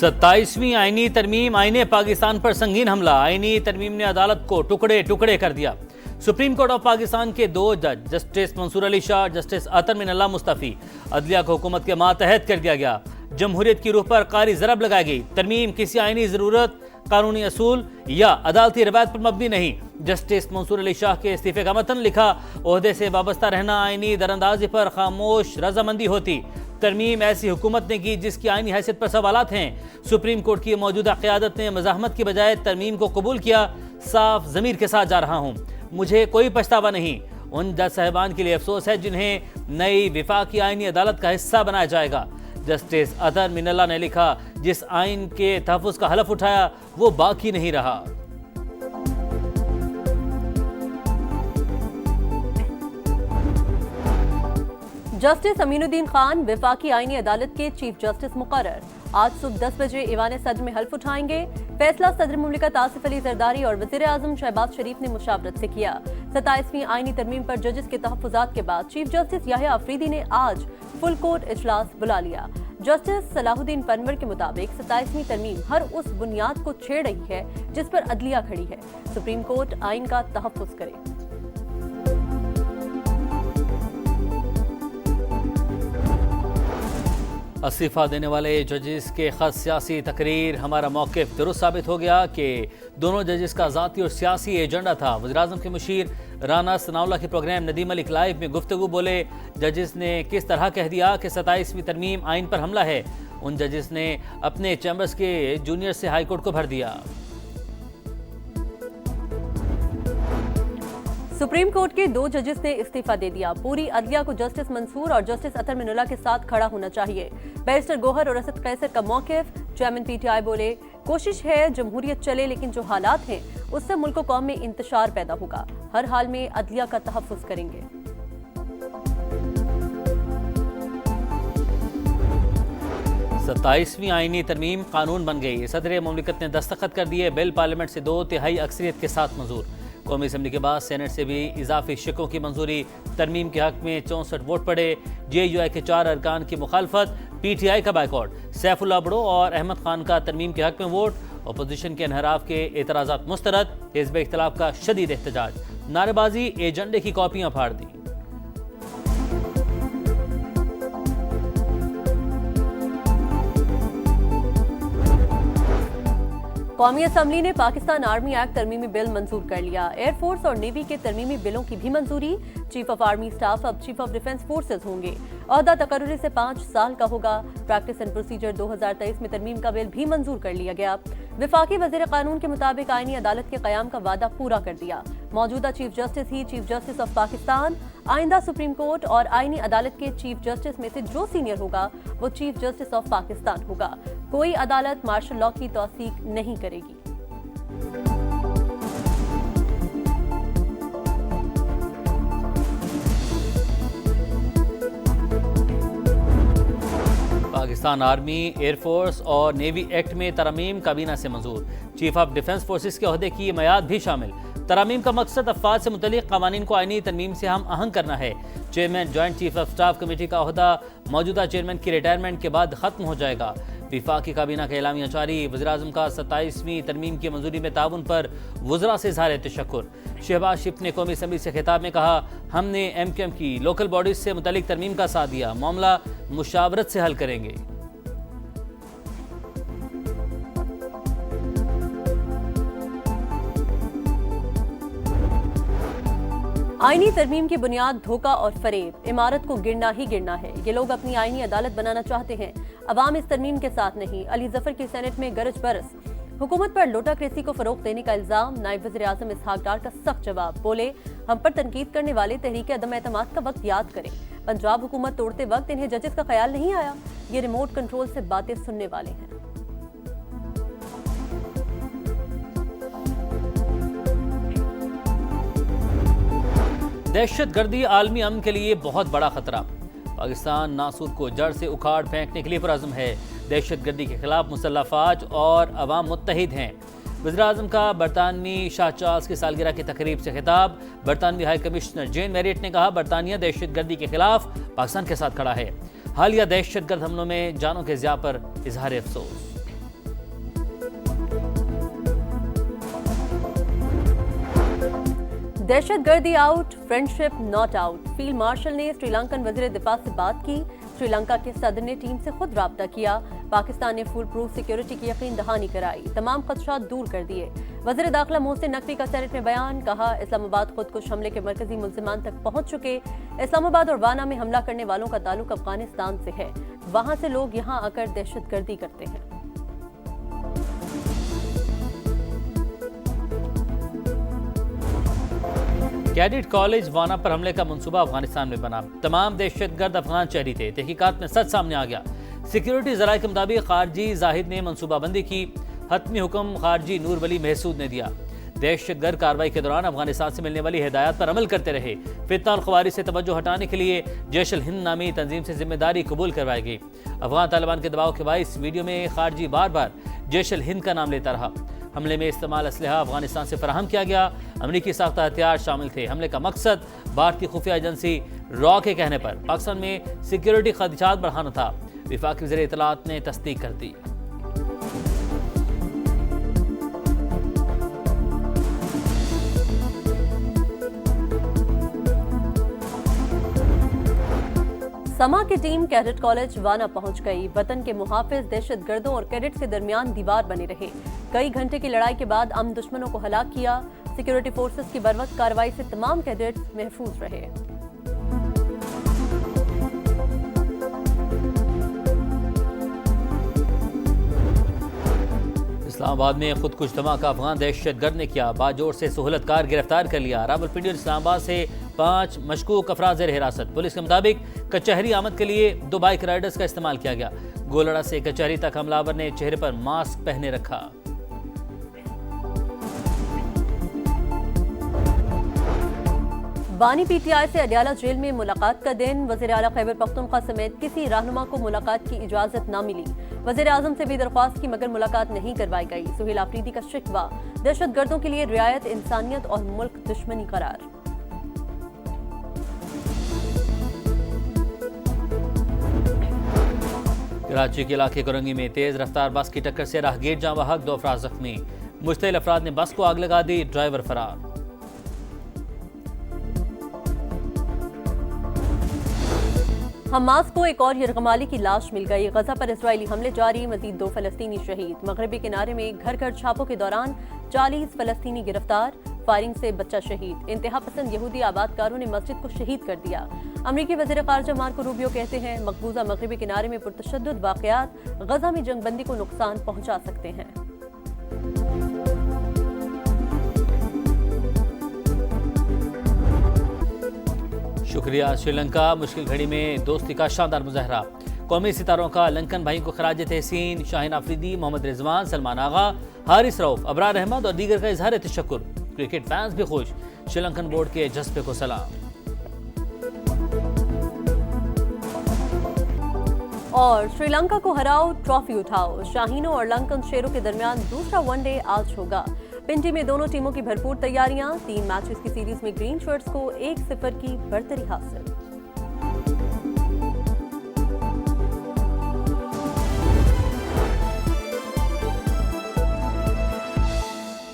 27वीं आईनी तरमीम आईने पाकिस्तान पर संगीन हमला। आईनी तरमीम ने अदालत को टुकड़े टुकड़े कर दिया। सुप्रीम कोर्ट ऑफ पाकिस्तान के दो जज जस्टिस मंसूर अली शाह, जस्टिस अतर मिनल्लाह मुस्तफ़ी, अदलिया को हुकूमत के मातहत कर दिया गया। जमहूरियत की रूह पर कारी ज़रब लगाई गई। तरमीम किसी आईनी ज़रूरत, कानूनी असूल या अदालती रवायत पर मबनी नहीं। जस्टिस मंसूर अली शाह के इस्तीफे का मतन लिखा, ओहदे से वाबस्ता रहना आईनी दरअंदाजी पर खामोश रजामंदी होती। तरमीम ऐसी हुकूमत ने की जिसकी आईनी हैसियत पर सवालात हैं। सुप्रीम कोर्ट की मौजूदा क़यादत ने मज़ाहमत की बजाय तरमीम को कबूल किया। साफ ज़मीर के साथ जा रहा हूँ, मुझे कोई पछतावा नहीं। उन जज साहिबान के लिए अफसोस है जिन्हें नई विफाकी आईनी अदालत का हिस्सा बनाया जाएगा। जस्टिस अतर मिनल्लाह ने लिखा, जिस आइन के तहफ़्फ़ुज़ का हलफ उठाया वो बाकी नहीं रहा। जस्टिस अमीनुद्दीन खान वफाकी आईनी अदालत के चीफ जस्टिस मुकर्रर। आज सुबह 10 बजे ईवान सदर में हल्फ उठाएंगे। फैसला सदर मुमलिकत आसिफ अली जरदारी और वज़ीर आज़म शहबाज शरीफ ने मुशावरत से किया। 27वीं आईनी तरमीम पर जजेस के तहफ़्फ़ुज़ात के बाद चीफ जस्टिस याहिया अफरीदी ने आज फुल कोर्ट इजलास बुला लिया। जस्टिस सलाहुद्दीन पनवर के मुताबिक 27वीं तरमीम हर उस बुनियाद को छेड़ रही है जिस पर अदलिया खड़ी है। सुप्रीम कोर्ट आइन का तहफ़्फ़ुज़ करे। इस्तीफा देने वाले जजेस के खत सियासी तकरीर। हमारा मौक़िफ़ दुरुस्त साबित हो गया कि दोनों जजेस का ज़ाती और सियासी एजेंडा था। वज़ीर-ए-आज़म के मुशीर राना सनाउल्लाह के प्रोग्राम नदीम मलिक लाइव में गुफ्तगू बोले, जजेस ने किस तरह कह दिया कि 27वीं तरमीम आइन पर हमला है। उन जजेस ने अपने चैम्बर्स के जूनियर से हाई कोर्ट को भर दिया। सुप्रीम कोर्ट के दो जजेस ने इस्तीफा दे दिया। पूरी अदलिया को जस्टिस मंसूर और जस्टिस अतर मिनल्लाह के साथ खड़ा होना चाहिए। बैरिस्टर गोहर और असद कैसर का मौक़िफ़। चेयरमैन पीटीआई बोले, कोशिश है जमहूरियत चले, लेकिन जो हालात हैं उससे मुल्क व कौम में इंतशार पैदा होगा। हर हाल में अदलिया का तहफ़्फ़ुज़ करेंगे। 27वीं आईनी तरमीम कानून बन गई। सदर मुमलिकत ने दस्तखत कर दिए। बिल पार्लियामेंट से 2/3 अक्सरियत के साथ मंजूर। कौमी असम्बली के बाद सेनेट से भी इजाफी शिकों की मंजूरी। तरमीम के हक में 64 वोट पड़े। JUI के 4 अरकान की मुखालफत। PTI का बाइकॉट। सैफुल्लाह बड़ो और अहमद खान का तरमीम के हक में वोट। अपोजिशन के इनहराफ के एतराज़ात मुस्तरद। हिज़्ब इख्तिलाफ का शदीद एहतजाज। नारेबाजी, एजेंडे की कॉपियाँ फाड़ दी। कौमी असम्बली ने पाकिस्तान आर्मी एक्ट तरमीमी बिल मंजूर कर लिया। एयरफोर्स और नेवी के तरमीमी बिलों की भी मंजूरी। चीफ ऑफ आर्मी स्टाफ अब चीफ ऑफ डिफेंस फोर्सेज होंगे। ओहदा तकर्रुरी से 5 साल का होगा। प्रैक्टिस एंड प्रोसीजर 2023 में तरमीम का बिल भी मंजूर कर लिया गया। वफाकी वज़ीर कानून के मुताबिक आईनी अदालत के क़याम का वादा पूरा कर दिया। मौजूदा chief justice he chief justice of Pakistan, आइंदा सुप्रीम कोर्ट और आईनी अदालत के चीफ जस्टिस में से जो सीनियर होगा वो चीफ जस्टिस ऑफ पाकिस्तान होगा। कोई अदालत मार्शल लॉ की तौसीक नहीं करेगी। पाकिस्तान आर्मी, एयरफोर्स और नेवी एक्ट में तरमीम काबीना से मंजूर। चीफ ऑफ डिफेंस फोर्सेस के ओहदे की मयाद भी शामिल। तरमीम का मकसद अफवाज से मुतल्लिक़ क़वानीन को आईनी तरमीम से हम आहंग करना है। Chairman joint chief of staff committee का ओहदा मौजूदा चेयरमैन की रिटायरमेंट के बाद ख़त्म हो जाएगा। वफाकी काबीना का एलामिया जारी। वज़ीर-ए-आज़म का 27वीं तरमीम की मंजूरी में ताउन पर वज़रा से इज़हार तशक्कुर। शहबाज शरीफ ने कौमी असम्बली से खिताब में कहा, हमने MQM की लोकल बॉडीज से मुतल्लिक़ तरमीम का साथ दिया, मामला मुशावरत से हल करेंगे। आईनी तरमीम की बुनियाद धोखा और फरेब। इमारत को गिरना ही गिरना है। ये लोग अपनी आईनी अदालत बनाना चाहते हैं। अवाम इस तरमीम के साथ नहीं। अली जफर की सेनेट में गरज बरस। हुकूमत पर लोटाक्रेसी को फरोग देने का इल्जाम। नायब वज़ीर आज़म इसहाक डार का सख्त जवाब। बोले, हम पर तनकीद करने वाले तहरीक अदम एतमाद का वक्त याद करें। पंजाब हुकूमत तोड़ते वक्त इन्हें जजेस का ख्याल नहीं आया। ये रिमोट कंट्रोल से बातें सुनने वाले हैं। दहशत गर्दी आलमी अमन के लिए बहुत बड़ा खतरा। पाकिस्तान नासूर को जड़ से उखाड़ फेंकने के लिए पुरज़्म है। दहशत गर्दी के खिलाफ मुसल्लह फ़ौज और अवाम मुत्तहिद हैं। वज़ीर-ए-आज़म का बरतानवी शाह चार्ल्स की सालगिरह की तकरीब से खिताब। बरतानवी हाई कमिश्नर जेन मैरिट ने कहा, बरतानिया दहशत गर्दी के खिलाफ पाकिस्तान के साथ खड़ा है। हालिया दहशत गर्द हमलों में जानों के ज़िया पर इजहार अफसोस। दहशतगर्दी out, friendship not out. Field marshal ने श्रीलंकन वजीर दिफा से बात की। श्रीलंका के सदर ने टीम से खुद राब्ता किया। पाकिस्तान ने फुल प्रूफ सिक्योरिटी की यकीन दहानी कराई, तमाम खदशात दूर कर दिए। वजीर दाखिला मोहसिन नकवी का सेनेट में बयान, कहा इस्लामाबाद खुदकुश हमले के मरकजी मुल्जिमान तक पहुंच चुके। इस्लामाबाद और वाना में हमला करने वालों का ताल्लुक अफगानिस्तान से है, वहां से लोग यहां आकर दहशतगर्दी करते हैं। कैडेट कॉलेज वाना पर हमले का मंसूबा अफगानिस्तान में बना। तमाम दहशतगर्द अफगान शहरी थे। तहकीकात में सच सामने आ गया। सिक्योरिटी जराये के मुताबिक खारजी जाहिद ने मंसूबाबंदी की। हतमी हुक्म खारजी नूर वली महसूद ने दिया। दहशतगर्द कार्रवाई के दौरान अफगानिस्तान से मिलने वाली हिदायत पर अमल करते रहे। फितना और ख्वारी से तवज्जो हटाने के लिए जैश अल हिंद नामी तंजीम से जिम्मेदारी कबूल करवाई गई। अफगान तालिबान के दबाव के बाइस वीडियो में खारजी बार बार जैश अल हिंद का नाम लेता रहा। हमले में इस्तेमाल असलहा अफगानिस्तान से फराहम किया गया। अमरीकी साख्ता हथियार शामिल थे। हमले का मकसद भारतीय खुफिया एजेंसी रॉ के कहने पर पाकिस्तान में सिक्योरिटी खदशात बढ़ाना था। विफाकी वज़ीर इत्तलात ने तस्दीक कर दी। समा की टीम कैडेट कॉलेज वाना पहुंच गई। वतन के मुहाफिज दहशतगर्दों और कैडेट्स के दरमियान दीवार बने रहे। कई घंटे की लड़ाई के बाद अमन दुश्मनों को हलाक किया। सिक्योरिटी फोर्सेस की बर्वक्त कार्रवाई से तमाम कैडेट्स महफूज रहे। इस्लामाबाद में खुदकुश धमाका अफगान दहशतगर्द ने किया। बाजोर से सहूलतकार गिरफ्तार कर लिया। रावलपिंडी और इस्लामाबाद से 5 मशकूक अफराद ज़ेर हिरासत। पुलिस के मुताबिक कचहरी आमद के लिए 2 बाइक राइडर्स का इस्तेमाल किया गया। गोलड़ा से कचहरी तक हमलावर ने चेहरे पर मास्क पहने रखा। बानी पीटीआई से अडियाला जेल में मुलाकात का दिन। वज़ीर आला खैबर पख्तूनख्वा समेत किसी रहनुमा को मुलाकात की इजाजत न मिली। वज़ीर आज़म से भी दरख्वास्त की मगर मुलाकात नहीं करवाई गई। सुहेल आफरीदी का शिकवा, दहशतगर्दों के लिए रियायत इंसानियत और मुल्क दुश्मनी करार। कराची के इलाके कोरंगी में तेज रफ्तार बस की टक्कर से राहगीर जाँ बहक, 2 अफराद जख्मी। मुश्तइल अफराद ने बस को आग लगा दी, ड्राइवर फरार। हमास को एक और यरगमाली की लाश मिल गई। गजा पर इजरायली हमले जारी, मजीद 2 फलस्तीनी शहीद। मगरबी किनारे में घर घर छापों के दौरान 40 फलस्तीनी गिरफ्तार। फायरिंग से बच्चा शहीद। इंतहा पसंद यहूदी आबादकारों ने मस्जिद को शहीद कर दिया। अमरीकी वज़ीर ख़ारिजा मार्को रूबियो कहते हैं मकबूजा मगरबी किनारे में पुरतशद्दुद वाक़यात गजा में जंगबंदी को नुकसान पहुंचा सकते हैं। शुक्रिया। श्रीलंका मुश्किल घड़ी में दोस्ती का शानदार मुजाहरा। कौमी सितारों का लंकन भाई को खराज तहसीन। शाहीन आफरीदी, मोहम्मद रिजवान, सलमान आगा, हारिस रऊफ, अबरार अहमद और दीगर का इजहार तशक्कुर। क्रिकेट फैंस भी खुश। श्रीलंकन बोर्ड के जज्बे को सलाम। और श्रीलंका को हराओ, ट्रॉफी उठाओ। शाहीनों और लंकन शेरों के दरमियान दूसरा वनडे आज होगा। पिंडी में दोनों टीमों की भरपूर तैयारियां। 3 मैचेस की सीरीज में ग्रीन शर्ट्स को 1-0 की बढ़तरी हासिल।